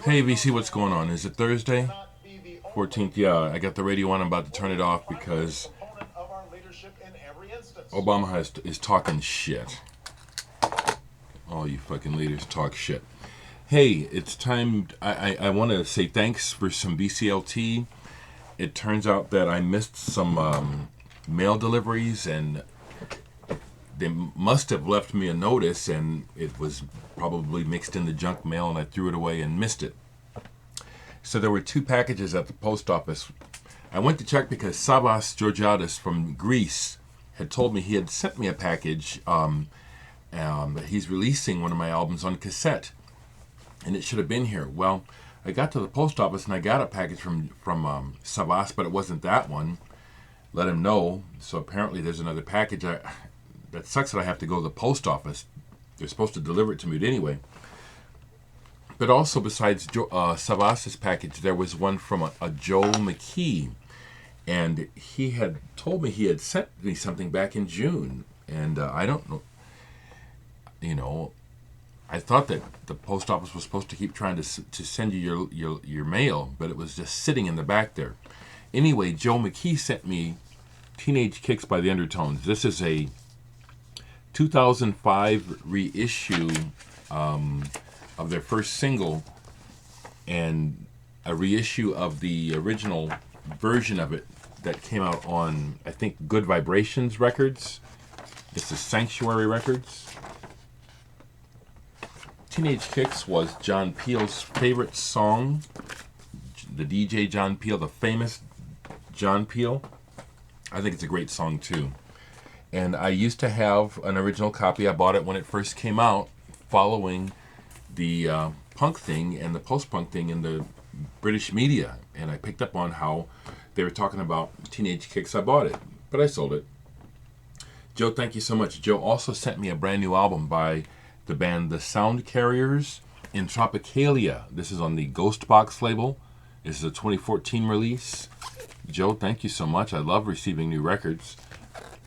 Hey VC, what's going on? Is it Thursday? 14th? Yeah, I got the radio on. I'm about to turn it off because is talking shit. All you fucking leaders talk shit. Hey, it's time. I want to say thanks for some VCLT. It turns out that I missed some mail deliveries, and they must have left me a notice, and it was probably mixed in the junk mail, and I threw it away and missed it. So there were two packages at the post office. I went to check because Savvas Georgiadis from Greece had told me he had sent me a package. He's releasing one of my albums on cassette, and it should have been here. Well, I got to the post office and I got a package from Savvas, but it wasn't that one. Let him know. So apparently there's another package. That sucks that I have to go to the post office. They're supposed to deliver it to me anyway. But also, besides Savas's package, there was one from a Joe McKee. And he had told me he had sent me something back in June. And I don't know, I thought that the post office was supposed to keep trying to send you your mail, but it was just sitting in the back there. Anyway, Joe McKee sent me Teenage Kicks by the Undertones. This is a 2005 reissue of their first single, and a reissue of the original version of it that came out on, I think, Good Vibrations Records. This is Sanctuary Records. Teenage Kicks was John Peel's favorite song. The DJ John Peel, the famous John Peel. I think it's a great song too. And I used to have an original copy. I bought it when it first came out, following the punk thing and the post-punk thing in the British media. And I picked up on how they were talking about Teenage Kicks. I bought it, but I sold it. Joe, thank you so much. Joe also sent me a brand new album by the band The Sound Carriers in Tropicalia. This is on the Ghost Box label. This is a 2014 release. Joe, thank you so much. I love receiving new records.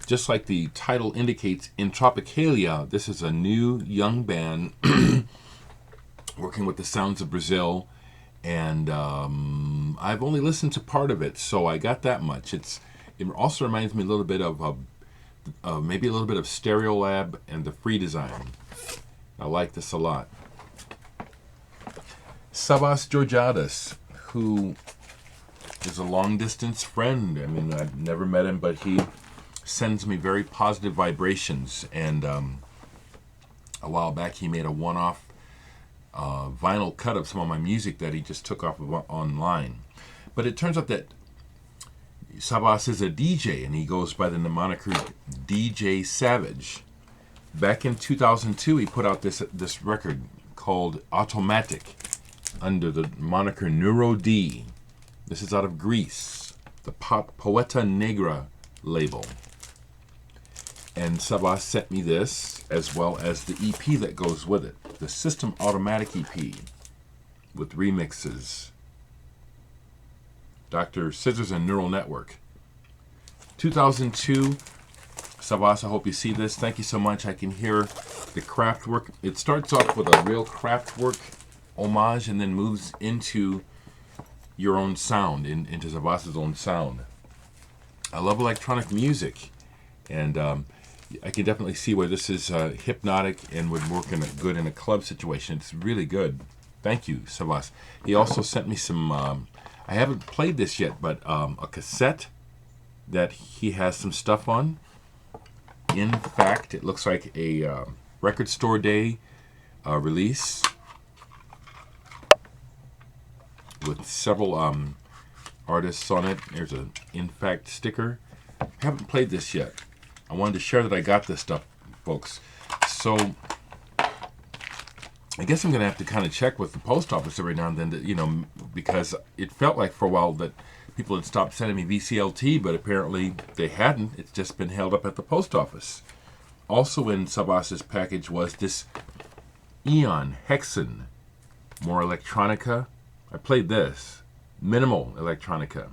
Just like the title indicates, in Tropicalia, this is a new young band working with the sounds of Brazil, and I've only listened to part of it, so I got that much. It also reminds me a little bit of maybe a little bit of Stereolab and the Free Design. I like this a lot. Savvas Georgiadis, who is a long-distance friend. I mean, I've never met him, but he sends me very positive vibrations. And a while back, he made a one-off vinyl cut of some of my music that he just took off of online. But it turns out that Savvas is a DJ, and he goes by the moniker DJ Savage. Back in 2002, he put out this record called Automatic under the moniker Neuro D. This is out of Greece, the Poeta Negra label. And Savvas sent me this, as well as the EP that goes with it, the System Automatic EP with remixes. Dr. Scissors and Neural Network. 2002, Savvas, I hope you see this. Thank you so much. I can hear the Kraftwerk. It starts off with a real Kraftwerk homage and then moves into your own sound, into Savvas's own sound. I love electronic music, and I can definitely see where this is hypnotic and would work good in a club situation. It's really good. Thank you, Savvas. He also sent me some, I haven't played this yet, but a cassette that he has some stuff on. In fact, it looks like a record store day release with several artists on it. There's a In Fact sticker. I haven't played this yet. I wanted to share that I got this stuff, folks. So I guess I'm going to have to kind of check with the post office every now and then, because it felt like for a while that people had stopped sending me VCLT, but apparently they hadn't. It's just been held up at the post office. Also in Savvas's package was this Eon Hexen, more electronica. I played this, minimal electronica.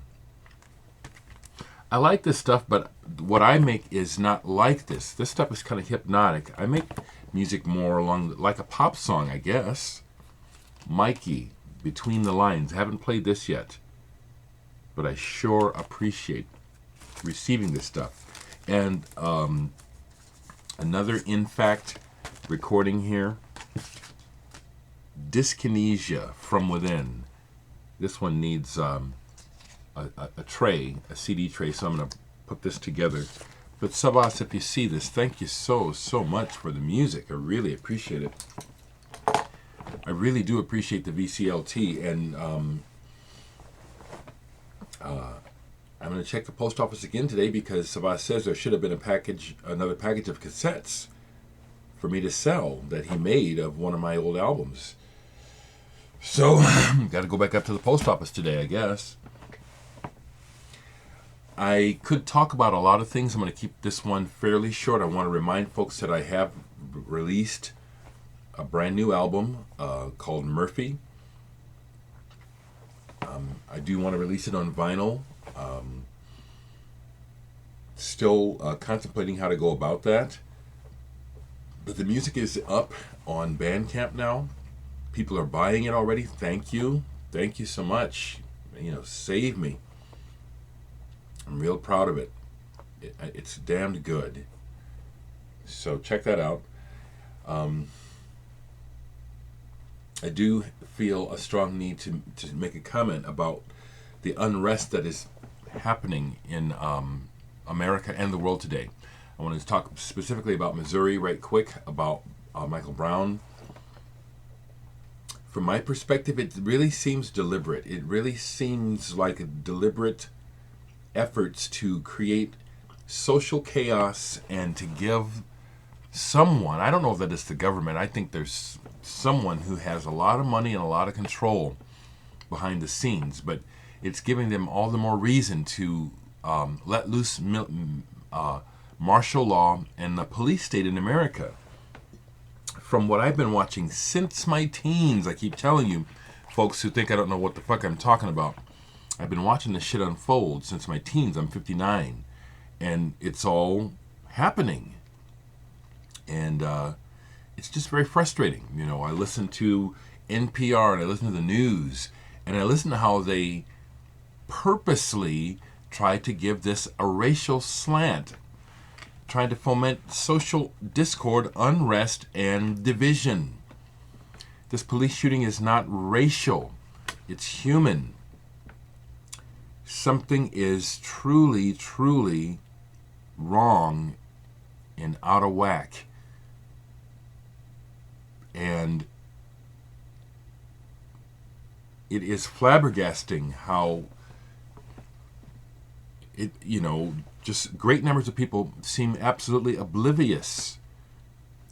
I like this stuff, but what I make is not like this. This stuff is kind of hypnotic. I make music more like a pop song, I guess. Mikey, Between the Lines. I haven't played this yet, but I sure appreciate receiving this stuff. And another In Fact recording here, Dyskinesia From Within. This one needs a tray, a CD tray, so I'm going to put this together. But Savvas, if you see this, thank you so much for the music. I really appreciate it. I really do appreciate the VCLT, and I'm going to check the post office again today because Savvas says there should have been another package of cassettes for me to sell that he made of one of my old albums. So, got to go back up to the post office today, I guess. I could talk about a lot of things. I'm going to keep this one fairly short. I want to remind folks that I have released a brand new album called Murphy. I do want to release it on vinyl. Still contemplating how to go about that. But the music is up on Bandcamp now. People are buying it already. Thank you. Thank you so much. Save me. I'm real proud of it. It's damned good. So check that out. I do feel a strong need to make a comment about the unrest that is happening in America and the world today. I want to talk specifically about Missouri right quick, about Michael Brown. From my perspective, it really seems deliberate. It really seems like a deliberate efforts to create social chaos and to give someone, I don't know if that is the government, I think there's someone who has a lot of money and a lot of control behind the scenes, but it's giving them all the more reason to let loose martial law and the police state in America. From what I've been watching since my teens, I keep telling you, folks who think I don't know what the fuck I'm talking about, I've been watching this shit unfold since my teens. I'm 59, and it's all happening. And it's just very frustrating. I listen to NPR and I listen to the news, and I listen to how they purposely try to give this a racial slant, trying to foment social discord, unrest, and division. This police shooting is not racial. It's human. Something is truly, truly wrong and out of whack. And it is flabbergasting how just great numbers of people seem absolutely oblivious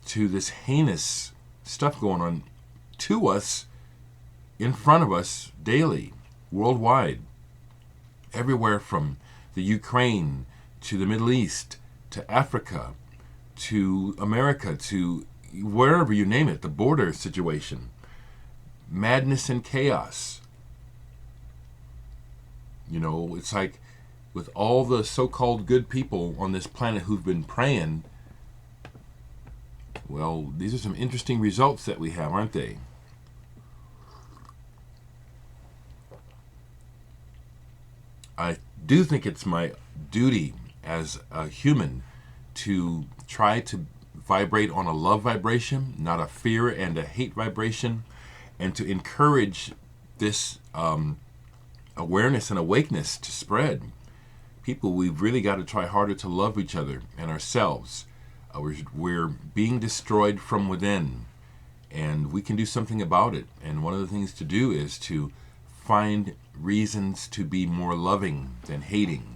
to this heinous stuff going on to us, in front of us, daily, worldwide. Everywhere from the Ukraine to the Middle East to Africa to America to wherever you name it, the border situation. Madness and chaos. It's like with all the so-called good people on this planet who've been praying, well, these are some interesting results that we have, aren't they? I do think it's my duty as a human to try to vibrate on a love vibration, not a fear and a hate vibration, and to encourage this awareness and awakeness to spread. People, we've really got to try harder to love each other and ourselves. We're being destroyed from within, and we can do something about it. And one of the things to do is to find reasons to be more loving than hating.